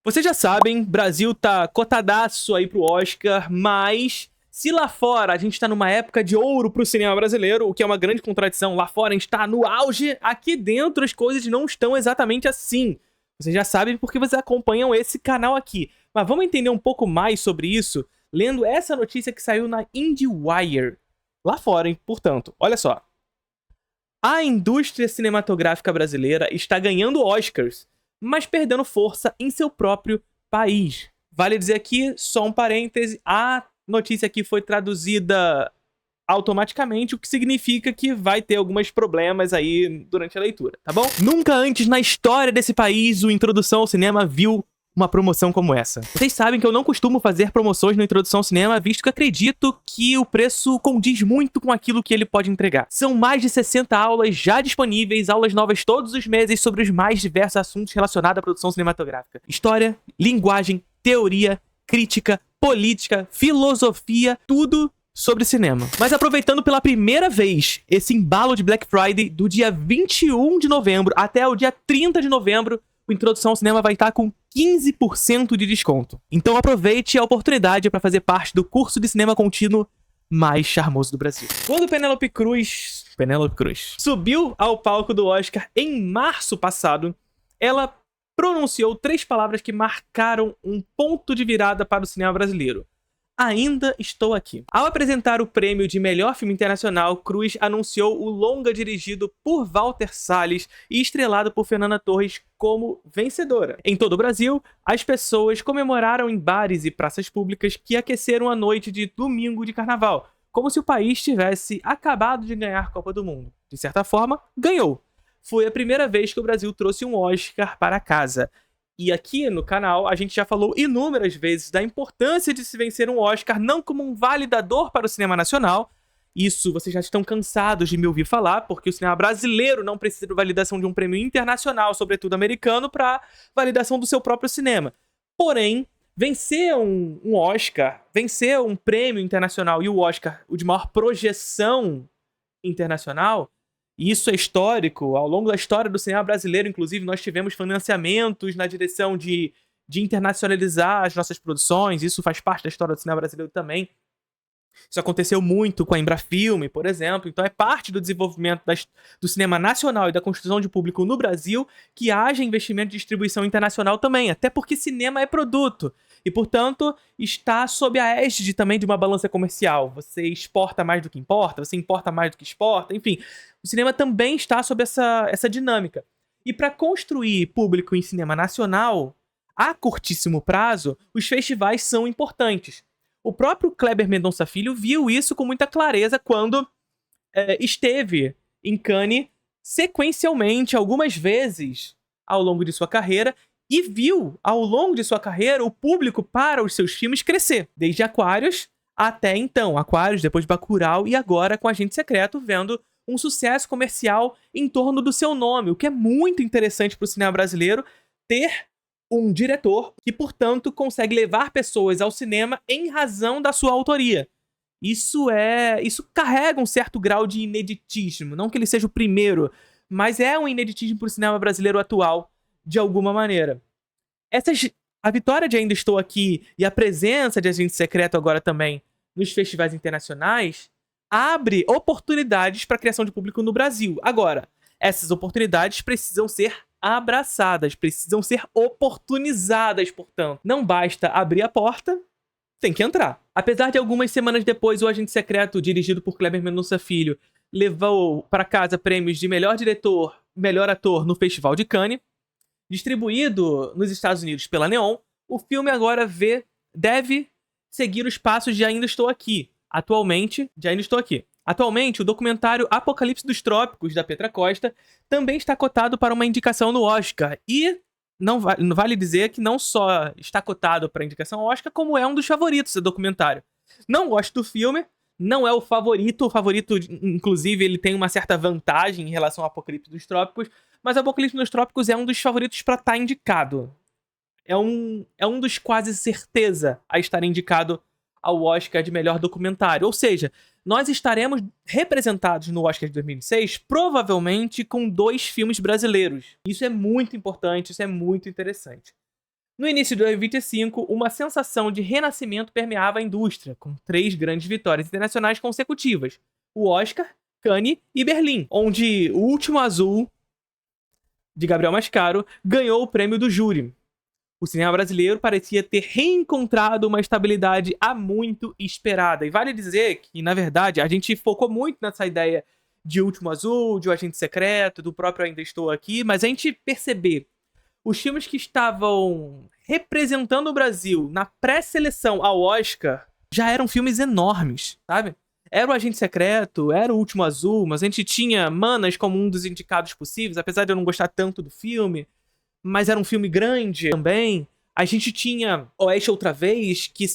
Vocês já sabem, Brasil tá cotadaço aí pro Oscar, mas se lá fora a gente tá numa época de ouro pro cinema brasileiro, o que é uma grande contradição, lá fora a gente tá no auge, aqui dentro as coisas não estão exatamente assim. Vocês já sabem porque vocês acompanham esse canal aqui. Mas vamos entender um pouco mais sobre isso lendo essa notícia que saiu na IndieWire. Lá fora, hein? Portanto, olha só. A indústria cinematográfica brasileira está ganhando Oscars, mas perdendo força em seu próprio país. Vale dizer aqui, só um parêntese, a notícia aqui foi traduzida automaticamente, o que significa que vai ter alguns problemas aí durante a leitura, tá bom? Nunca antes na história desse país o Introdução ao Cinema viu uma promoção como essa. Vocês sabem que eu não costumo fazer promoções no Introdução ao Cinema, visto que acredito que o preço condiz muito com aquilo que ele pode entregar. São mais de 60 aulas já disponíveis, aulas novas todos os meses sobre os mais diversos assuntos relacionados à produção cinematográfica. História, linguagem, teoria, crítica, política, filosofia, tudo sobre cinema. Mas aproveitando pela primeira vez esse embalo de Black Friday, do dia 21 de novembro até o dia 30 de novembro, o Introdução ao Cinema vai estar com 15% de desconto. Então aproveite a oportunidade para fazer parte do curso de cinema contínuo mais charmoso do Brasil. Quando Penélope Cruz subiu ao palco do Oscar em março passado, ela pronunciou 3 palavras que marcaram um ponto de virada para o cinema brasileiro. Ainda estou aqui. Ao apresentar o prêmio de melhor filme internacional, Cruz anunciou o longa dirigido por Walter Salles e estrelado por Fernanda Torres como vencedora. Em todo o Brasil, as pessoas comemoraram em bares e praças públicas que aqueceram a noite de domingo de carnaval, como se o país tivesse acabado de ganhar a Copa do Mundo. De certa forma, ganhou. Foi a primeira vez que o Brasil trouxe um Oscar para casa. E aqui no canal a gente já falou inúmeras vezes da importância de se vencer um Oscar não como um validador para o cinema nacional. Isso vocês já estão cansados de me ouvir falar, porque o cinema brasileiro não precisa de validação de um prêmio internacional, sobretudo americano, para validação do seu próprio cinema. Porém, vencer um Oscar, vencer um prêmio internacional e o Oscar, o de maior projeção internacional, e isso é histórico. Ao longo da história do cinema brasileiro, inclusive, nós tivemos financiamentos na direção de internacionalizar as nossas produções. Isso faz parte da história do cinema brasileiro também. Isso aconteceu muito com a Embrafilme, por exemplo. Então é parte do desenvolvimento do cinema nacional e da construção de público no Brasil que haja investimento de distribuição internacional também. Até porque cinema é produto. E, portanto, está sob a égide também de uma balança comercial. Você exporta mais do que importa, você importa mais do que exporta, enfim. O cinema também está sob essa dinâmica. E para construir público em cinema nacional, a curtíssimo prazo, os festivais são importantes. O próprio Kleber Mendonça Filho viu isso com muita clareza quando esteve em Cannes sequencialmente algumas vezes ao longo de sua carreira e viu, ao longo de sua carreira, o público para os seus filmes crescer. Desde Aquários até então. Aquários, depois Bacurau e agora com Agente Secreto, vendo um sucesso comercial em torno do seu nome. O que é muito interessante para o cinema brasileiro ter um diretor que, portanto, consegue levar pessoas ao cinema em razão da sua autoria. Isso carrega um certo grau de ineditismo. Não que ele seja o primeiro, mas é um ineditismo para o cinema brasileiro atual, de alguma maneira. A vitória de Ainda Estou Aqui e a presença de Agente Secreto agora também nos festivais internacionais abre oportunidades para a criação de público no Brasil. Agora, essas oportunidades precisam ser abraçadas, precisam ser oportunizadas, portanto. Não basta abrir a porta, tem que entrar. Apesar de algumas semanas depois o Agente Secreto, dirigido por Kleber Mendonça Filho, levou para casa prêmios de melhor diretor, melhor ator no Festival de Cannes, distribuído nos Estados Unidos pela Neon, o filme agora deve seguir os passos de Ainda Estou Aqui. Atualmente, o documentário Apocalipse dos Trópicos, da Petra Costa, também está cotado para uma indicação no Oscar. E não vale dizer que não só está cotado para indicação ao Oscar, como é um dos favoritos do documentário. Não gosto do filme, não é o favorito. O favorito, inclusive, ele tem uma certa vantagem em relação ao Apocalipse dos Trópicos, mas Apocalipse dos Trópicos é um dos favoritos para estar indicado. É um dos quase certeza a estar indicado ao Oscar de melhor documentário. Ou seja, nós estaremos representados no Oscar de 2006, provavelmente com 2 filmes brasileiros. Isso é muito importante, isso é muito interessante. No início de 2025, uma sensação de renascimento permeava a indústria, com 3 grandes vitórias internacionais consecutivas: o Oscar, Cannes e Berlim, onde O Último Azul, de Gabriel Mascaro, ganhou o prêmio do júri. O cinema brasileiro parecia ter reencontrado uma estabilidade há muito esperada. E vale dizer que, na verdade, a gente focou muito nessa ideia de Último Azul, de O Agente Secreto, do próprio Ainda Estou Aqui, mas a gente perceber os filmes que estavam representando o Brasil na pré-seleção ao Oscar já eram filmes enormes, sabe? Era O Agente Secreto, era O Último Azul, mas a gente tinha Manas como um dos indicados possíveis, apesar de eu não gostar tanto do filme, mas era um filme grande também. A gente tinha Oeste Outra Vez, que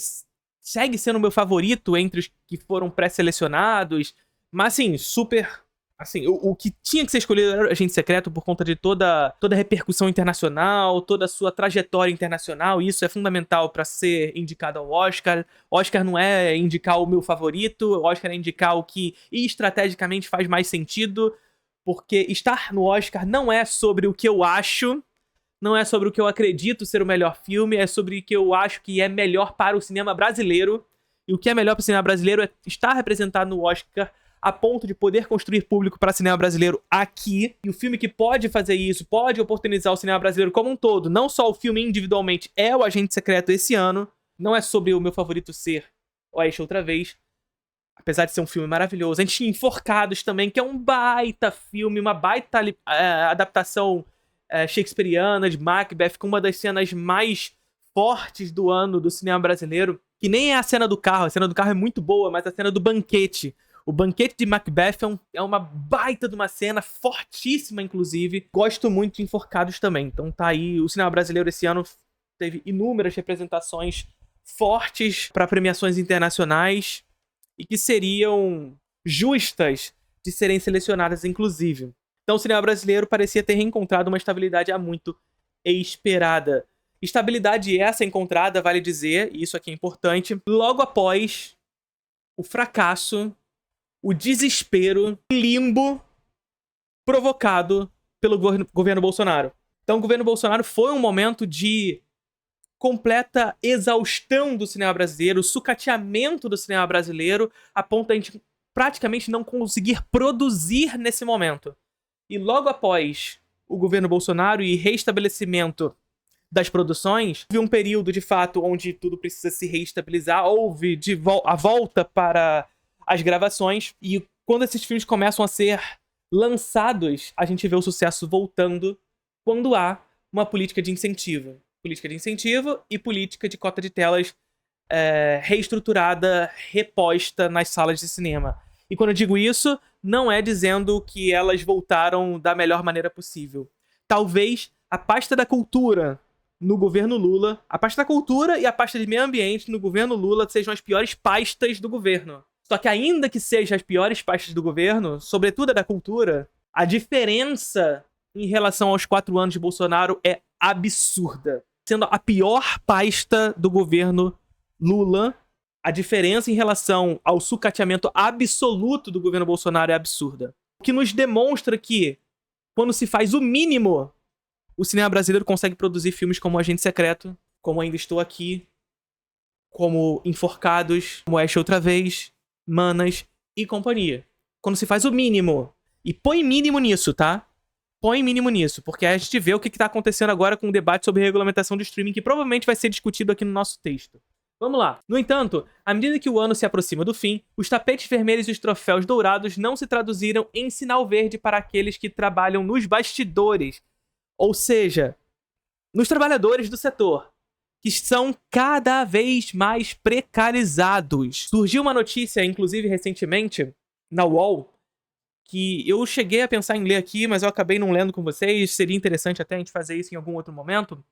segue sendo o meu favorito entre os que foram pré-selecionados, mas assim, super... Assim, o que tinha que ser escolhido era o Agente Secreto por conta de toda a repercussão internacional, toda a sua trajetória internacional, e isso é fundamental para ser indicado ao Oscar. Oscar não é indicar o meu favorito, Oscar é indicar o que estrategicamente faz mais sentido, porque estar no Oscar não é sobre o que eu acho, não é sobre o que eu acredito ser o melhor filme, é sobre o que eu acho que é melhor para o cinema brasileiro, e o que é melhor para o cinema brasileiro é estar representado no Oscar a ponto de poder construir público para cinema brasileiro aqui. E o filme que pode fazer isso, pode oportunizar o cinema brasileiro como um todo, não só o filme individualmente, é O Agente Secreto esse ano. Não é sobre o meu favorito ser Oeste Outra Vez, apesar de ser um filme maravilhoso. A gente tinha Enforcados também, que é um baita filme, uma baita adaptação shakespeariana de Macbeth, com uma das cenas mais fortes do ano do cinema brasileiro, que nem é a cena do carro. A cena do carro é muito boa, mas a cena do banquete. O banquete de Macbeth é uma baita de uma cena, fortíssima, inclusive. Gosto muito de Enforcados também. Então tá aí, o cinema brasileiro esse ano teve inúmeras representações fortes para premiações internacionais e que seriam justas de serem selecionadas, inclusive. Então o cinema brasileiro parecia ter reencontrado uma estabilidade há muito esperada. Estabilidade essa encontrada, vale dizer, e isso aqui é importante, logo após o fracasso, o desespero, o limbo provocado pelo governo Bolsonaro. Então, o governo Bolsonaro foi um momento de completa exaustão do cinema brasileiro, sucateamento do cinema brasileiro, a ponto de a gente praticamente não conseguir produzir nesse momento. E logo após o governo Bolsonaro e restabelecimento das produções, houve um período, de fato, onde tudo precisa se reestabilizar, houve a volta para as gravações, e quando esses filmes começam a ser lançados, a gente vê o sucesso voltando quando há uma política de incentivo. Política de incentivo e política de cota de telas reestruturada, reposta nas salas de cinema. E quando eu digo isso, não é dizendo que elas voltaram da melhor maneira possível. Talvez a pasta da cultura no governo Lula, a pasta da cultura e a pasta de meio ambiente no governo Lula sejam as piores pastas do governo. Só que ainda que sejam as piores pastas do governo, sobretudo a da cultura, a diferença em relação aos 4 anos de Bolsonaro é absurda. Sendo a pior pasta do governo Lula, a diferença em relação ao sucateamento absoluto do governo Bolsonaro é absurda. O que nos demonstra que, quando se faz o mínimo, o cinema brasileiro consegue produzir filmes como Agente Secreto, como Ainda Estou Aqui, como Enforcados, como Oeste Outra Vez, Manas e companhia. Quando se faz o mínimo, e põe mínimo nisso, tá? Põe mínimo nisso, porque a gente vê o que tá acontecendo agora com o debate sobre regulamentação de streaming, que provavelmente vai ser discutido aqui no nosso texto. Vamos lá. No entanto, à medida que o ano se aproxima do fim, os tapetes vermelhos e os troféus dourados não se traduziram em sinal verde para aqueles que trabalham nos bastidores, ou seja, nos trabalhadores do setor, que são cada vez mais precarizados. Surgiu uma notícia, inclusive recentemente, na UOL, que eu cheguei a pensar em ler aqui, mas eu acabei não lendo com vocês, seria interessante até a gente fazer isso em algum outro momento,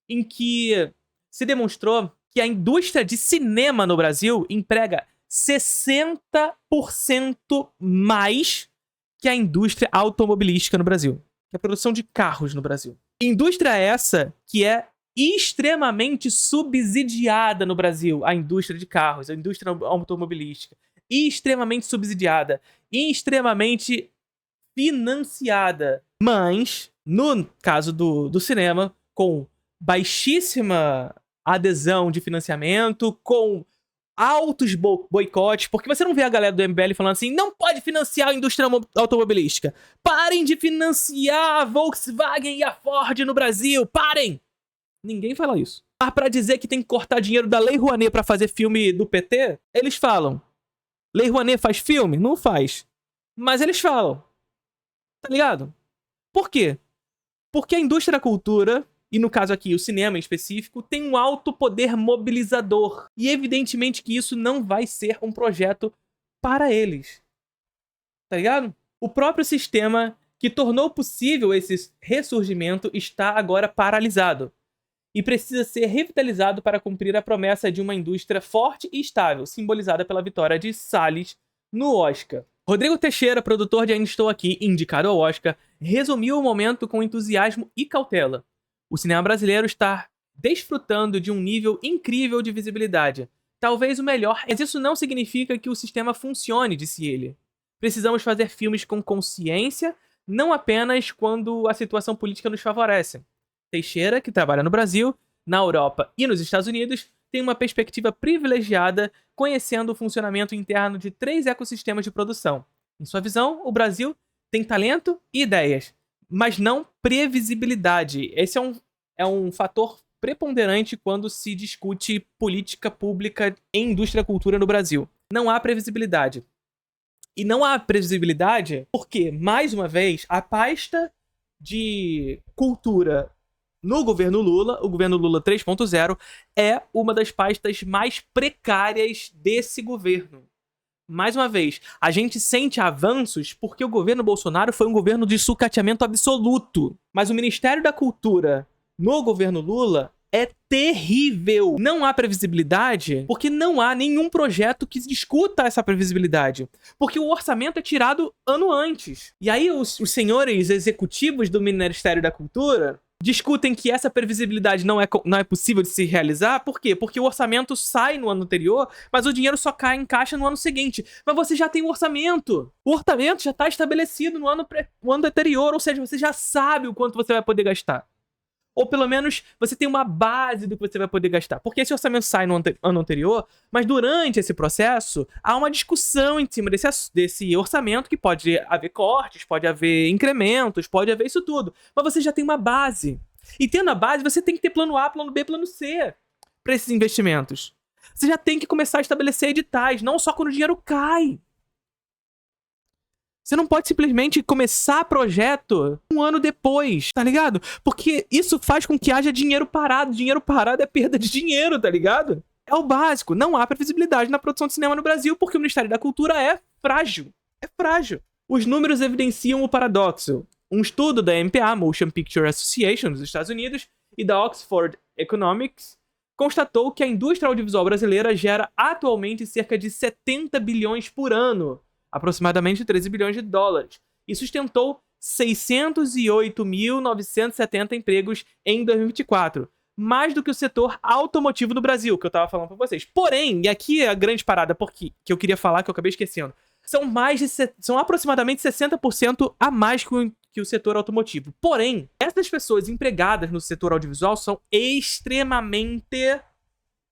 em que se demonstrou que a indústria de cinema no Brasil emprega 60% mais que a indústria automobilística no Brasil, que é a produção de carros no Brasil. Indústria essa que é extremamente subsidiada no Brasil, a indústria de carros, a indústria automobilística, extremamente subsidiada, extremamente financiada. Mas, no caso do cinema, com baixíssima adesão de financiamento, com altos boicotes, porque você não vê a galera do MBL falando assim, não pode financiar a indústria automobilística, parem de financiar a Volkswagen e a Ford no Brasil, parem! Ninguém fala isso. Pra dizer que tem que cortar dinheiro da Lei Rouanet pra fazer filme do PT, eles falam. Lei Rouanet faz filme? Não faz. Mas eles falam. Tá ligado? Por quê? Porque a indústria da cultura, e no caso aqui o cinema em específico, tem um alto poder mobilizador. E evidentemente que isso não vai ser um projeto para eles. Tá ligado? O próprio sistema que tornou possível esse ressurgimento está agora paralisado. E precisa ser revitalizado para cumprir a promessa de uma indústria forte e estável, simbolizada pela vitória de Salles no Oscar. Rodrigo Teixeira, produtor de Ainda Estou Aqui, indicado ao Oscar, resumiu o momento com entusiasmo e cautela. O cinema brasileiro está desfrutando de um nível incrível de visibilidade, talvez o melhor, mas isso não significa que o sistema funcione, disse ele. Precisamos fazer filmes com consciência, não apenas quando a situação política nos favorece. Teixeira, que trabalha no Brasil, na Europa e nos Estados Unidos, tem uma perspectiva privilegiada conhecendo o funcionamento interno de 3 ecossistemas de produção. Em sua visão, o Brasil tem talento e ideias, mas não previsibilidade. Esse é um fator preponderante quando se discute política pública em indústria e cultura no Brasil. Não há previsibilidade. E não há previsibilidade porque, mais uma vez, a pasta de cultura no governo Lula, o governo Lula 3.0, é uma das pastas mais precárias desse governo. Mais uma vez, a gente sente avanços porque o governo Bolsonaro foi um governo de sucateamento absoluto. Mas o Ministério da Cultura no governo Lula é terrível. Não há previsibilidade porque não há nenhum projeto que discuta essa previsibilidade. Porque o orçamento é tirado ano antes. E aí os senhores executivos do Ministério da Cultura discutem que essa previsibilidade não é possível de se realizar. Por quê? Porque o orçamento sai no ano anterior, mas o dinheiro só cai em caixa no ano seguinte. Mas você já tem o orçamento. O orçamento já está estabelecido no ano anterior, ou seja, você já sabe o quanto você vai poder gastar. Ou pelo menos você tem uma base do que você vai poder gastar. Porque esse orçamento sai no ano anterior, mas durante esse processo há uma discussão em cima desse orçamento que pode haver cortes, pode haver incrementos, pode haver isso tudo. Mas você já tem uma base. E tendo a base, você tem que ter plano A, plano B, plano C para esses investimentos. Você já tem que começar a estabelecer editais, não só quando o dinheiro cai. Você não pode simplesmente começar projeto um ano depois, tá ligado? Porque isso faz com que haja dinheiro parado. Dinheiro parado é perda de dinheiro, tá ligado? É o básico. Não há previsibilidade na produção de cinema no Brasil porque o Ministério da Cultura é frágil. É frágil. Os números evidenciam o paradoxo. Um estudo da MPA, Motion Picture Association, dos Estados Unidos, e da Oxford Economics, constatou que a indústria audiovisual brasileira gera atualmente cerca de 70 bilhões por ano, aproximadamente 13 bilhões de dólares, e sustentou 608.970 empregos em 2024, mais do que o setor automotivo no Brasil, que eu tava falando pra vocês. Porém, e aqui é a grande parada que eu queria falar, que eu acabei esquecendo, são aproximadamente 60% a mais que o setor automotivo. Porém, essas pessoas empregadas no setor audiovisual são extremamente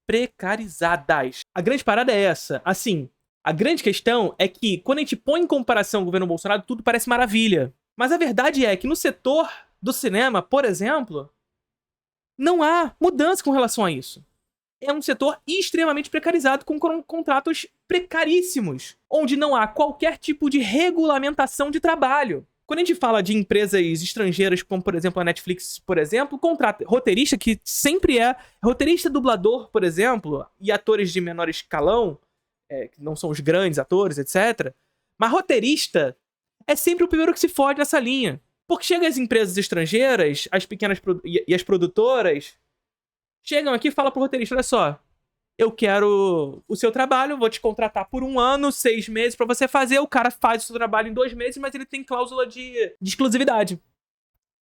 precarizadas. A grande parada é essa, assim. A grande questão é que, quando a gente põe em comparação o governo Bolsonaro, tudo parece maravilha. Mas a verdade é que no setor do cinema, por exemplo, não há mudança com relação a isso. É um setor extremamente precarizado, com contratos precaríssimos, onde não há qualquer tipo de regulamentação de trabalho. Quando a gente fala de empresas estrangeiras, como por exemplo a Netflix, por exemplo, contrata roteirista, que sempre é roteirista, dublador, por exemplo, e atores de menor escalão, que não são os grandes atores, etc. Mas roteirista é sempre o primeiro que se fode nessa linha. Porque chegam as empresas estrangeiras, as pequenas e as produtoras, chegam aqui e falam pro roteirista, olha só, eu quero o seu trabalho, vou te contratar por 1 ano, 6 meses pra você fazer, o cara faz o seu trabalho em 2 meses, mas ele tem cláusula de exclusividade.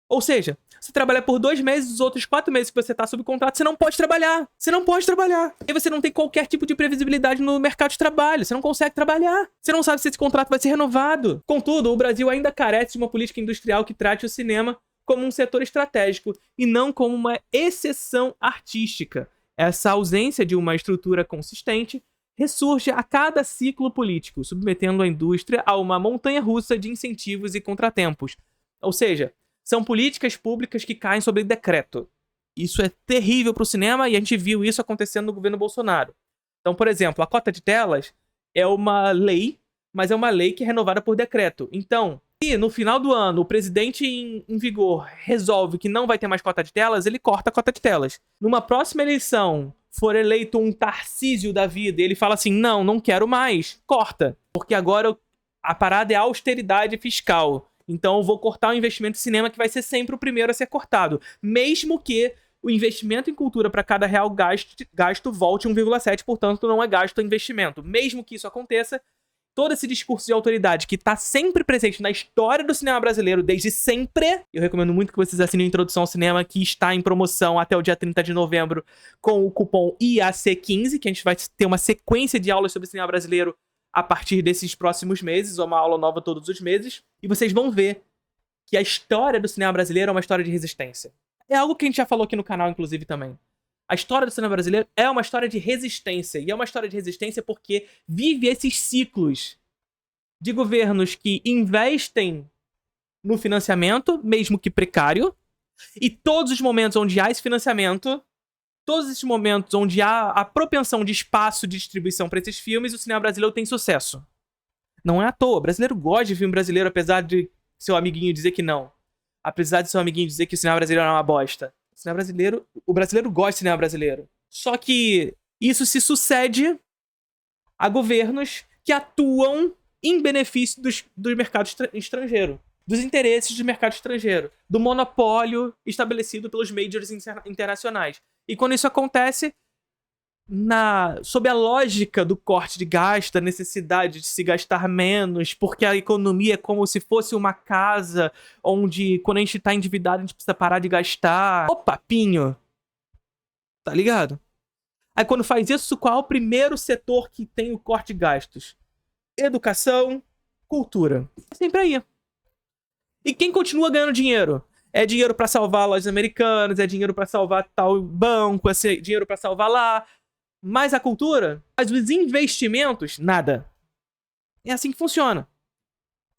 Ou seja, você trabalha por 2 meses, os outros 4 meses que você tá sob contrato, você não pode trabalhar. Você não pode trabalhar. E você não tem qualquer tipo de previsibilidade no mercado de trabalho. Você não consegue trabalhar. Você não sabe se esse contrato vai ser renovado. Contudo, o Brasil ainda carece de uma política industrial que trate o cinema como um setor estratégico e não como uma exceção artística. Essa ausência de uma estrutura consistente ressurge a cada ciclo político, submetendo a indústria a uma montanha-russa de incentivos e contratempos. Ou seja, são políticas públicas que caem sobre decreto. Isso é terrível para o cinema e a gente viu isso acontecendo no governo Bolsonaro. Então, por exemplo, a cota de telas é uma lei, mas é uma lei que é renovada por decreto. Então, se no final do ano o presidente em vigor resolve que não vai ter mais cota de telas, ele corta a cota de telas. Numa próxima eleição, for eleito um Tarcísio da vida e ele fala assim, não quero mais, corta. Porque agora a parada é austeridade fiscal. Então eu vou cortar o investimento em cinema que vai ser sempre o primeiro a ser cortado. Mesmo que o investimento em cultura para cada real gasto volte 1,7, portanto não é gasto, é investimento. Mesmo que isso aconteça, todo esse discurso de autoridade que tá sempre presente na história do cinema brasileiro desde sempre. Eu recomendo muito que vocês assinem a Introdução ao Cinema, que está em promoção até o dia 30 de novembro com o cupom IAC15, que a gente vai ter uma sequência de aulas sobre cinema brasileiro a partir desses próximos meses, uma aula nova todos os meses. E vocês vão ver que a história do cinema brasileiro é uma história de resistência. É algo que a gente já falou aqui no canal, inclusive, também. A história do cinema brasileiro é uma história de resistência. E é uma história de resistência porque vive esses ciclos de governos que investem no financiamento, mesmo que precário. E todos os momentos onde há esse financiamento, todos esses momentos onde há a propensão de espaço de distribuição para esses filmes, o cinema brasileiro tem sucesso. Não é à toa. O brasileiro gosta de filme brasileiro, apesar de seu amiguinho dizer que não. Apesar de seu amiguinho dizer que o cinema brasileiro é uma bosta. O brasileiro gosta de cinema brasileiro. Só que isso se sucede a governos que atuam em benefício do mercado estrangeiro, dos interesses do mercado estrangeiro, do monopólio estabelecido pelos majors internacionais. E quando isso acontece, sob a lógica do corte de gasto, da necessidade de se gastar menos, porque a economia é como se fosse uma casa onde, quando a gente tá endividado, a gente precisa parar de gastar. Ô papinho! Tá ligado? Aí quando faz isso, qual é o primeiro setor que tem o corte de gastos? Educação, cultura. É sempre aí. E quem continua ganhando dinheiro? É dinheiro pra salvar lojas americanas, é dinheiro pra salvar tal banco, é dinheiro pra salvar lá. Mas a cultura, mas os investimentos, nada. É assim que funciona.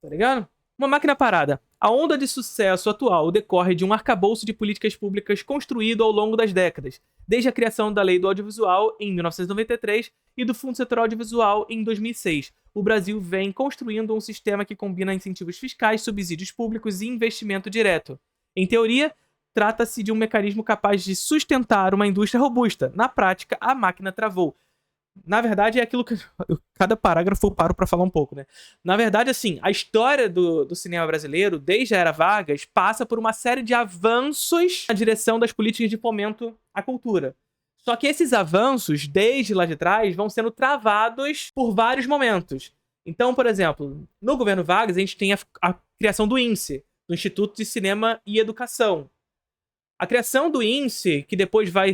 Tá ligado? Uma máquina parada. A onda de sucesso atual decorre de um arcabouço de políticas públicas construído ao longo das décadas, desde a criação da Lei do Audiovisual em 1993 e do Fundo Setor Audiovisual em 2006. O Brasil vem construindo um sistema que combina incentivos fiscais, subsídios públicos e investimento direto. Em teoria, trata-se de um mecanismo capaz de sustentar uma indústria robusta. Na prática, a máquina travou. Na verdade, é aquilo que... Cada parágrafo eu paro pra falar um pouco, né? Na verdade, assim, a história do cinema brasileiro, desde a Era Vargas, passa por uma série de avanços na direção das políticas de fomento à cultura. Só que esses avanços, desde lá de trás, vão sendo travados por vários momentos. Então, por exemplo, no governo Vargas, a gente tem a criação do INCE, do Instituto de Cinema e Educação. A criação do INCE, que depois vai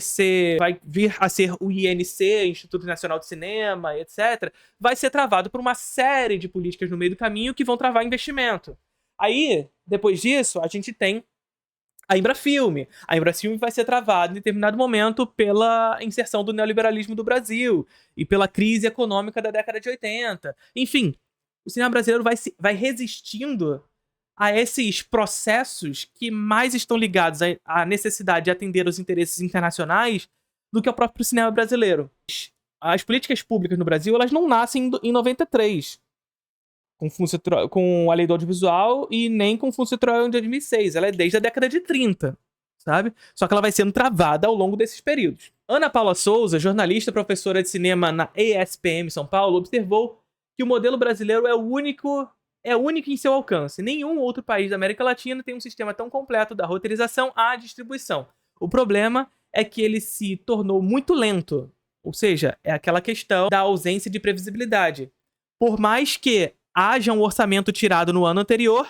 vir a ser o INC, Instituto Nacional de Cinema, etc., vai ser travado por uma série de políticas no meio do caminho que vão travar investimento. Aí, depois disso, a gente tem a Embrafilme. A Embrafilme vai ser travada em determinado momento pela inserção do neoliberalismo do Brasil e pela crise econômica da década de 80. Enfim, o cinema brasileiro vai resistindo a esses processos que mais estão ligados à necessidade de atender os interesses internacionais do que ao próprio cinema brasileiro. As políticas públicas no Brasil, elas não nascem em 93, com a Lei do Audiovisual, e nem com o Fundo Setor em 2006. Ela é desde a década de 30, sabe? Só que ela vai sendo travada ao longo desses períodos. Ana Paula Souza, jornalista e professora de cinema na ESPM São Paulo, observou que o modelo brasileiro é único em seu alcance. Nenhum outro país da América Latina tem um sistema tão completo da roteirização à distribuição. O problema é que ele se tornou muito lento. Ou seja, é aquela questão da ausência de previsibilidade. Por mais que haja um orçamento tirado no ano anterior,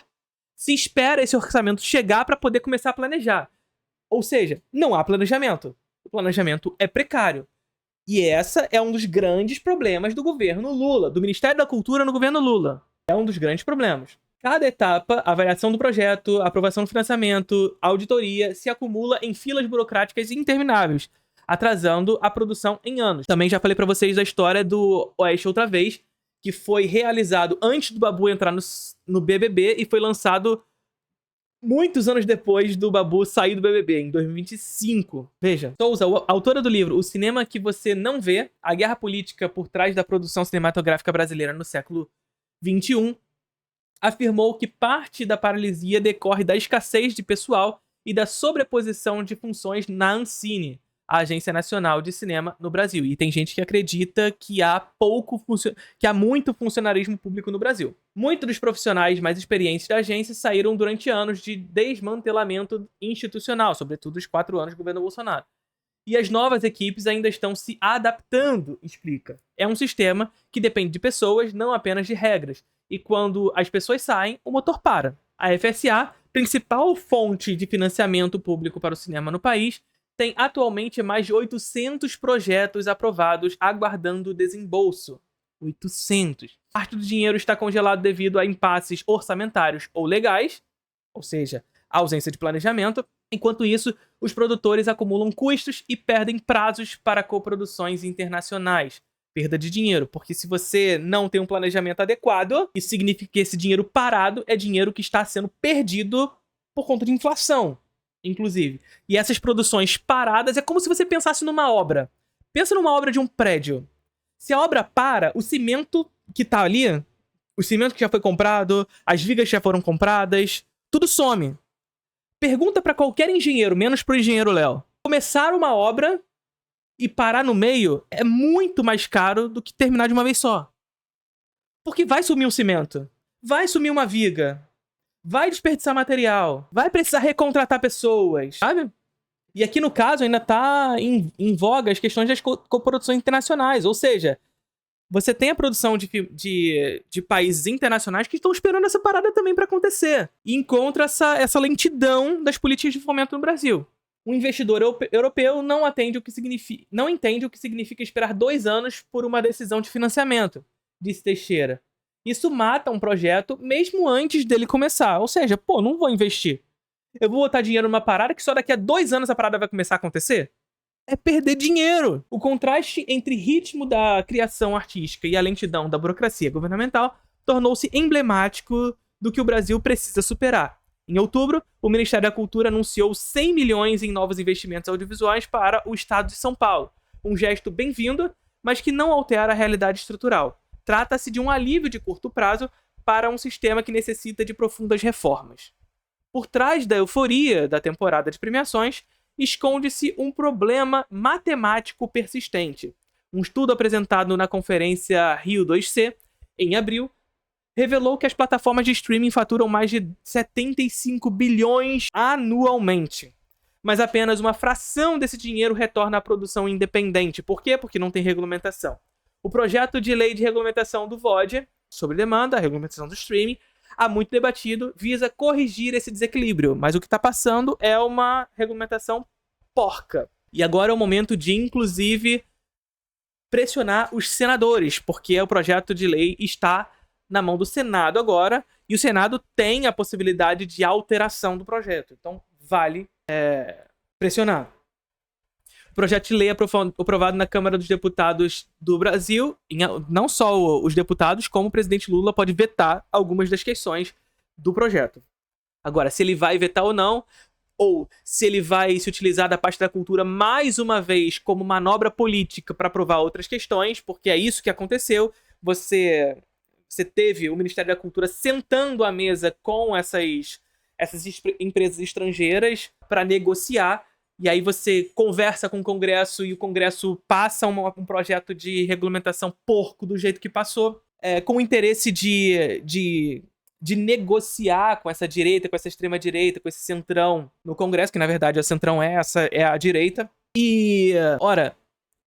se espera esse orçamento chegar para poder começar a planejar. Ou seja, não há planejamento. O planejamento é precário. E essa é um dos grandes problemas do governo Lula, do Ministério da Cultura no governo Lula. É um dos grandes problemas. Cada etapa, avaliação do projeto, aprovação do financiamento, auditoria, se acumula em filas burocráticas intermináveis, atrasando a produção em anos. Também já falei pra vocês da história do Oeste outra vez, que foi realizado antes do Babu entrar no BBB e foi lançado muitos anos depois do Babu sair do BBB, em 2025. Veja, Souza, autora do livro O Cinema que Você Não Vê, a guerra política por trás da produção cinematográfica brasileira no século XXI, afirmou que parte da paralisia decorre da escassez de pessoal e da sobreposição de funções na Ancine, a Agência Nacional de Cinema no Brasil. E tem gente que acredita que há muito funcionarismo público no Brasil. Muitos dos profissionais mais experientes da agência saíram durante anos de desmantelamento institucional, sobretudo os 4 anos do governo Bolsonaro. E as novas equipes ainda estão se adaptando, explica. É um sistema que depende de pessoas, não apenas de regras. E quando as pessoas saem, o motor para. A FSA, principal fonte de financiamento público para o cinema no país, tem atualmente mais de 800 projetos aprovados aguardando desembolso. 800. Parte do dinheiro está congelado devido a impasses orçamentários ou legais, ou seja, ausência de planejamento. Enquanto isso, os produtores acumulam custos e perdem prazos para coproduções internacionais. Perda de dinheiro, porque se você não tem um planejamento adequado, isso significa que esse dinheiro parado é dinheiro que está sendo perdido por conta de inflação, inclusive. E essas produções paradas é como se você pensasse numa obra. Pensa numa obra de um prédio. Se a obra para, o cimento que tá ali, o cimento que já foi comprado, as vigas que já foram compradas, tudo some. Pergunta pra qualquer engenheiro, menos pro engenheiro Léo. Começar uma obra e parar no meio é muito mais caro do que terminar de uma vez só. Porque vai sumir um cimento, vai sumir uma viga, vai desperdiçar material, vai precisar recontratar pessoas, sabe? E aqui no caso ainda tá em voga as questões das coproduções internacionais, ou seja, você tem a produção de países internacionais que estão esperando essa parada também para acontecer. E encontra essa lentidão das políticas de fomento no Brasil. O investidor europeu não entende o que significa esperar 2 anos por uma decisão de financiamento, disse Teixeira. Isso mata um projeto mesmo antes dele começar. Ou seja, não vou investir. Eu vou botar dinheiro numa parada que só daqui a 2 anos a parada vai começar a acontecer? É perder dinheiro. O contraste entre ritmo da criação artística e a lentidão da burocracia governamental tornou-se emblemático do que o Brasil precisa superar. Em outubro, o Ministério da Cultura anunciou 100 milhões em novos investimentos audiovisuais para o estado de São Paulo. Um gesto bem-vindo, mas que não altera a realidade estrutural. Trata-se de um alívio de curto prazo para um sistema que necessita de profundas reformas. Por trás da euforia da temporada de premiações, esconde-se um problema matemático persistente. Um estudo apresentado na conferência Rio 2C, em abril, revelou que as plataformas de streaming faturam mais de 75 bilhões anualmente. Mas apenas uma fração desse dinheiro retorna à produção independente. Por quê? Porque não tem regulamentação. O projeto de lei de regulamentação do VOD, sobre demanda, a regulamentação do streaming, há muito debatido, visa corrigir esse desequilíbrio. Mas o que está passando é uma regulamentação porca. E agora é o momento de, inclusive, pressionar os senadores, porque o projeto de lei está na mão do Senado agora, e o Senado tem a possibilidade de alteração do projeto. Então, vale pressionar. O projeto de lei é aprovado na Câmara dos Deputados do Brasil. Não só os deputados, como o presidente Lula pode vetar algumas das questões do projeto. Agora, se ele vai vetar ou não, ou se ele vai se utilizar da pasta da cultura mais uma vez como manobra política para aprovar outras questões, porque é isso que aconteceu. Você teve o Ministério da Cultura sentando à mesa com essas empresas estrangeiras para negociar, e aí você conversa com o Congresso e o Congresso passa um projeto de regulamentação porco do jeito que passou, com o interesse de negociar com essa direita, com essa extrema-direita, com esse centrão no Congresso, que na verdade o centrão é a direita. E, ora,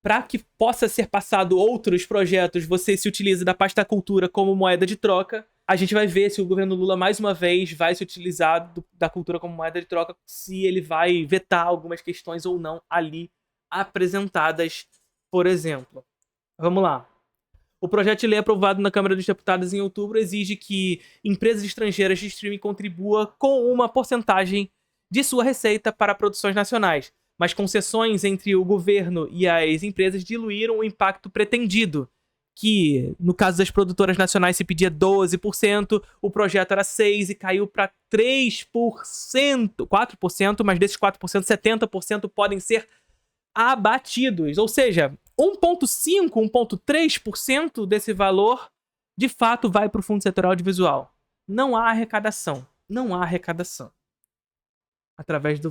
para que possa ser passado outros projetos, você se utiliza da pasta da cultura como moeda de troca. A gente vai ver se o governo Lula, mais uma vez, vai se utilizar da cultura como moeda de troca, se ele vai vetar algumas questões ou não ali apresentadas, por exemplo. Vamos lá. O projeto de lei aprovado na Câmara dos Deputados em outubro exige que empresas estrangeiras de streaming contribuam com uma porcentagem de sua receita para produções nacionais, mas concessões entre o governo e as empresas diluíram o impacto pretendido, que no caso das produtoras nacionais se pedia 12%, o projeto era 6% e caiu para 3%, 4%, mas desses 4%, 70% podem ser abatidos, ou seja, 1,5%, 1,3% desse valor de fato vai para o Fundo Setorial Audiovisual. Não há arrecadação. Não há arrecadação através da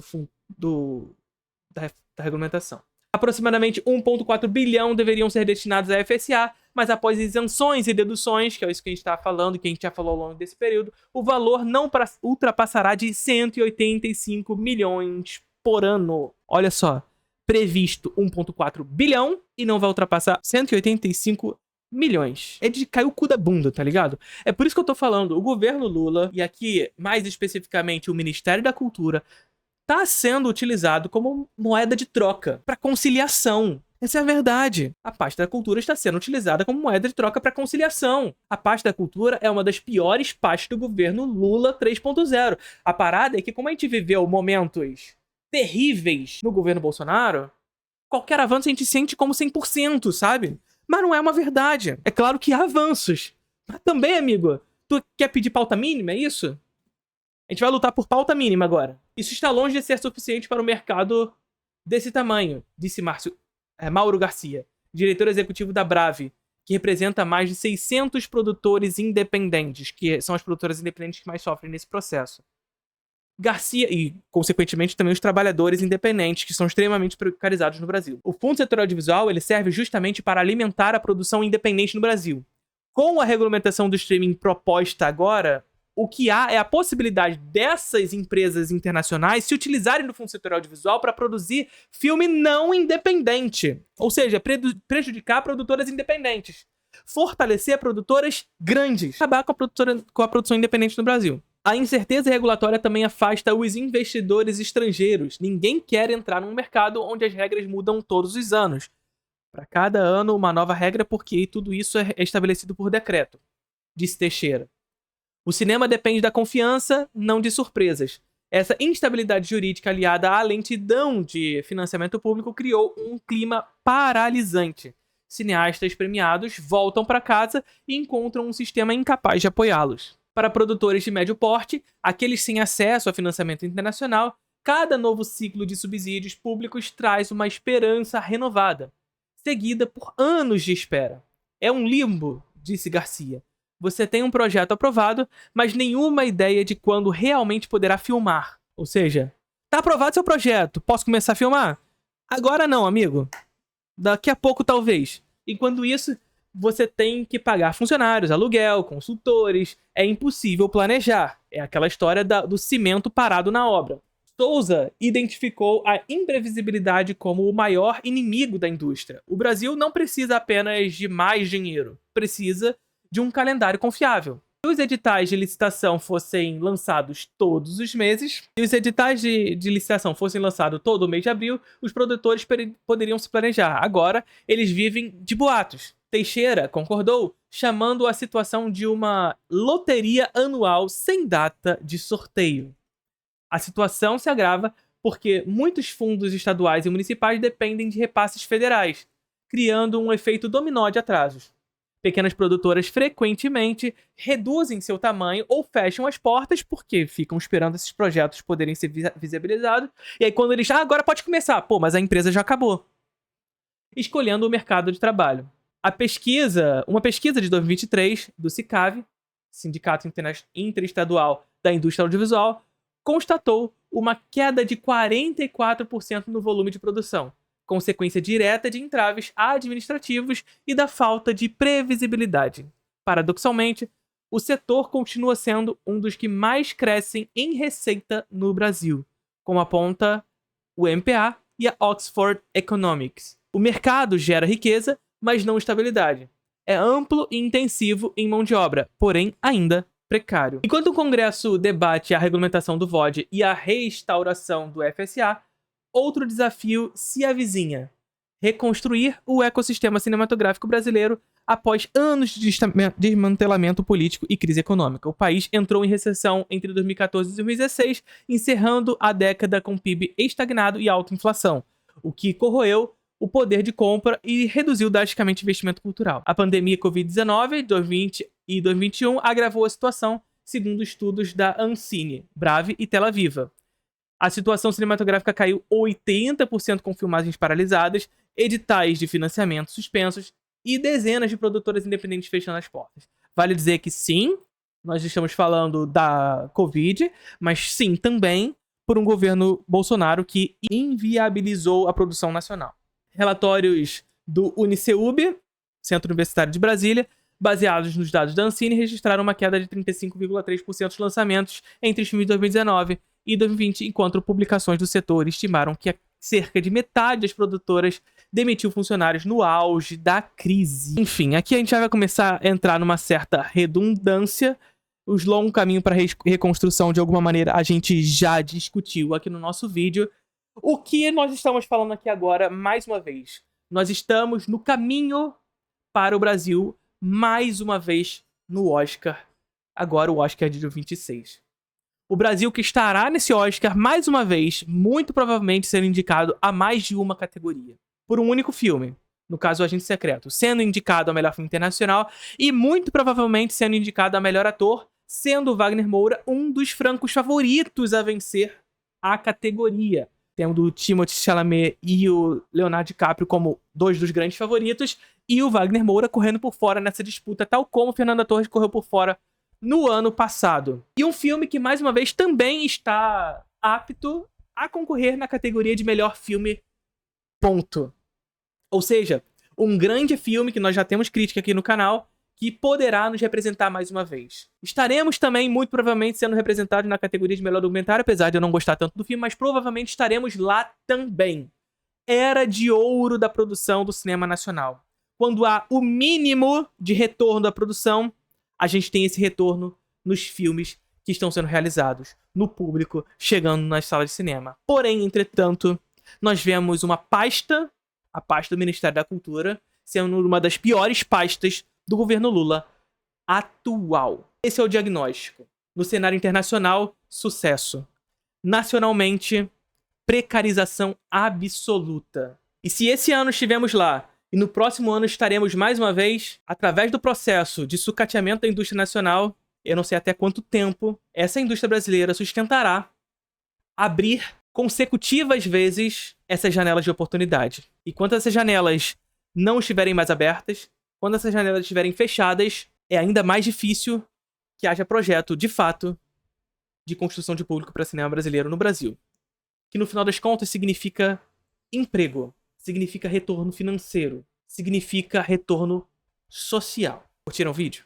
regulamentação. Aproximadamente 1,4 bilhão deveriam ser destinados à FSA, mas após isenções e deduções, que é isso que a gente está falando, que a gente já falou ao longo desse período, o valor não ultrapassará de 185 milhões por ano. Olha só, previsto 1,4 bilhão e não vai ultrapassar 185 milhões. É de cair o cu da bunda, tá ligado? É por isso que eu tô falando, o governo Lula, e aqui mais especificamente o Ministério da Cultura, tá sendo utilizado como moeda de troca para conciliação. Essa é a verdade. A pasta da cultura está sendo utilizada como moeda de troca para conciliação. A pasta da cultura é uma das piores pastas do governo Lula 3.0. A parada é que, como a gente viveu momentos terríveis no governo Bolsonaro, qualquer avanço a gente sente como 100%, sabe? Mas não é uma verdade. É claro que há avanços. Mas também, amigo, tu quer pedir pauta mínima, é isso? A gente vai lutar por pauta mínima agora. Isso está longe de ser suficiente para um mercado desse tamanho, disse Mauro Garcia, diretor executivo da Brave, que representa mais de 600 produtores independentes, que são as produtoras independentes que mais sofrem nesse processo. Garcia e, consequentemente, também os trabalhadores independentes, que são extremamente precarizados no Brasil. O Fundo Setorial Audiovisual ele serve justamente para alimentar a produção independente no Brasil. Com a regulamentação do streaming proposta agora, o que há é a possibilidade dessas empresas internacionais se utilizarem do Fundo Setorial Audiovisual para produzir filme não independente. Ou seja, prejudicar produtoras independentes. Fortalecer produtoras grandes. Acabar com a produção independente no Brasil. A incerteza regulatória também afasta os investidores estrangeiros. Ninguém quer entrar num mercado onde as regras mudam todos os anos. Para cada ano, uma nova regra, porque tudo isso é estabelecido por decreto, disse Teixeira. O cinema depende da confiança, não de surpresas. Essa instabilidade jurídica aliada à lentidão de financiamento público criou um clima paralisante. Cineastas premiados voltam para casa e encontram um sistema incapaz de apoiá-los. Para produtores de médio porte, aqueles sem acesso a financiamento internacional, cada novo ciclo de subsídios públicos traz uma esperança renovada, seguida por anos de espera. É um limbo, disse Garcia. Você tem um projeto aprovado, mas nenhuma ideia de quando realmente poderá filmar. Ou seja, tá aprovado seu projeto, posso começar a filmar? Agora não, amigo. Daqui a pouco, talvez. Enquanto isso, você tem que pagar funcionários, aluguel, consultores. É impossível planejar. É aquela história do cimento parado na obra. Souza identificou a imprevisibilidade como o maior inimigo da indústria. O Brasil não precisa apenas de mais dinheiro. Precisa de um calendário confiável. Se os editais de licitação fossem lançados todos os meses, todo o mês de abril, os produtores poderiam se planejar. Agora, eles vivem de boatos. Teixeira concordou, chamando a situação de uma loteria anual sem data de sorteio. A situação se agrava porque muitos fundos estaduais e municipais dependem de repasses federais, criando um efeito dominó de atrasos. Pequenas produtoras frequentemente reduzem seu tamanho ou fecham as portas porque ficam esperando esses projetos poderem ser visibilizados. E aí quando eles... agora pode começar. Pô, mas a empresa já acabou. Escolhendo o mercado de trabalho. Uma pesquisa de 2023 do SICAV, Sindicato Interestadual da Indústria Audiovisual, constatou uma queda de 44% no volume de produção, consequência direta de entraves administrativos e da falta de previsibilidade. Paradoxalmente, o setor continua sendo um dos que mais crescem em receita no Brasil, como aponta o MPA e a Oxford Economics. O mercado gera riqueza, mas não estabilidade. É amplo e intensivo em mão de obra, porém ainda precário. Enquanto o Congresso debate a regulamentação do VOD e a reinstauração do FSA, outro desafio se avizinha: reconstruir o ecossistema cinematográfico brasileiro após anos de desmantelamento político e crise econômica. O país entrou em recessão entre 2014 e 2016, encerrando a década com PIB estagnado e alta inflação, o que corroeu o poder de compra e reduziu drasticamente o investimento cultural. A pandemia Covid-19, 2020 e 2021, agravou a situação, segundo estudos da Ancine, Brave e Tela Viva. A situação cinematográfica caiu 80% com filmagens paralisadas, editais de financiamento suspensos e dezenas de produtoras independentes fechando as portas. Vale dizer que sim, nós estamos falando da Covid, mas sim também por um governo Bolsonaro que inviabilizou a produção nacional. Relatórios do Uniceub, Centro Universitário de Brasília, baseados nos dados da Ancine, registraram uma queda de 35,3% dos lançamentos entre os filmes de 2019 e 2020, enquanto publicações do setor estimaram que cerca de metade das produtoras demitiu funcionários no auge da crise. Enfim, aqui a gente já vai começar a entrar numa certa redundância. Os longos caminhos para reconstrução, de alguma maneira, a gente já discutiu aqui no nosso vídeo. O que nós estamos falando aqui agora, mais uma vez, nós estamos no caminho para o Brasil, mais uma vez, no Oscar. Agora o Oscar de 2026. O Brasil que estará nesse Oscar, mais uma vez, muito provavelmente sendo indicado a mais de uma categoria. Por um único filme. No caso, O Agente Secreto. Sendo indicado a melhor filme internacional e muito provavelmente sendo indicado a melhor ator, sendo o Wagner Moura um dos francos favoritos a vencer a categoria. Tendo o Timothée Chalamet e o Leonardo DiCaprio como dois dos grandes favoritos, e o Wagner Moura correndo por fora nessa disputa, tal como Fernanda Torres correu por fora no ano passado. E um filme que, mais uma vez, também está apto a concorrer na categoria de melhor filme, ponto. Ou seja, um grande filme que nós já temos crítica aqui no canal, que poderá nos representar mais uma vez. Estaremos também, muito provavelmente, sendo representados na categoria de melhor documentário, apesar de eu não gostar tanto do filme, mas provavelmente estaremos lá também. Era de ouro da produção do cinema nacional. Quando há o mínimo de retorno da produção, a gente tem esse retorno nos filmes que estão sendo realizados, no público, chegando nas salas de cinema. Porém, entretanto, nós vemos uma pasta, a pasta do Ministério da Cultura, sendo uma das piores pastas do governo Lula atual. Esse é o diagnóstico. No cenário internacional, sucesso. Nacionalmente, precarização absoluta. E se esse ano estivemos lá, e no próximo ano estaremos mais uma vez, através do processo de sucateamento da indústria nacional, eu não sei até quanto tempo, essa indústria brasileira sustentará abrir consecutivas vezes essas janelas de oportunidade. E quando essas janelas não estiverem mais abertas, quando essas janelas estiverem fechadas, é ainda mais difícil que haja projeto, de fato, de construção de público para cinema brasileiro no Brasil. Que no final das contas significa emprego, significa retorno financeiro, significa retorno social. Curtiram o vídeo?